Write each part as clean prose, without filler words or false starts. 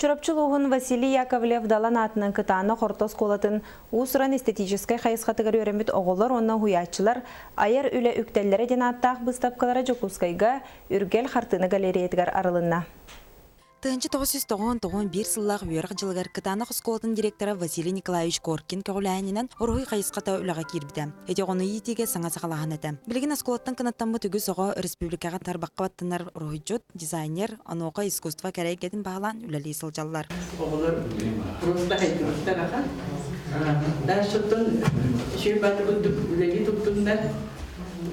Чурапчылуғын Василий Яковлев далан атының кытаны қортос қолатын ұсыран эстетическай қайысқатығыр өремет оғылар, онна хуячылар айыр үлі үктеллері ден аттақ бұстапқалары жокускайға үргел қартыны галереядығар арылынна. Тынчы 991 сыллах үйерг жылгар кытаны қысқолатын директора Василий Николаевич Коркин көгіләнінен орғый қайысқата үліға кирбіді. Эде оны етеге саңа сақалаған еді. Білген асколаттан кынаттан бұ түгі соға республикаға тарбаққа баттынар орғыйчут, дизайнер, ануға искусства кәрейгетін бағалан үләлі сылжалылар. Оғылар просто айтырыстар аға. Дашыттың шүйбаты бұлдық үләлі тұқтыңдар.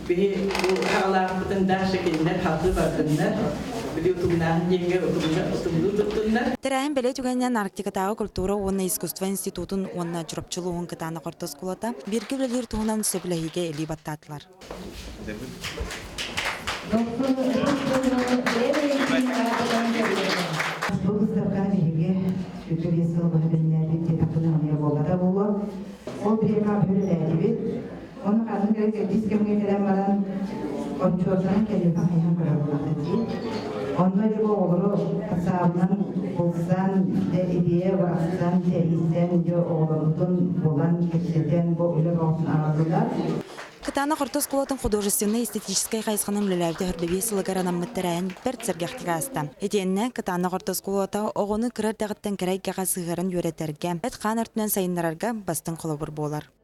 Бе қағалағыдың дашы келіндер, хаты бардыңдар. Тәрәйін бәле түгеннен Арктикатағы культура онна искусства институтын онна чурапчылуғын кытаны қортос қолата бергі білер туғынан сөбіләйге әлі баттатылар. Onları bu olur, asabının bulsan, deriye varsan, derisen, diyor oğlumuzun bulan kişiden bu ölüm olsun ağırlılar. Кытаны қортос қолатын художественный эстетическай қайысқаның үліләвді хүрбебе сылығар анаммыттарайын бір цергяқтыға аста. Етенне кытаны қортос қолата оғыны кірар дағыттан кәрайгаға сығырын өретерге, әт қан артынан сайынларарға бастың қолы бір болар.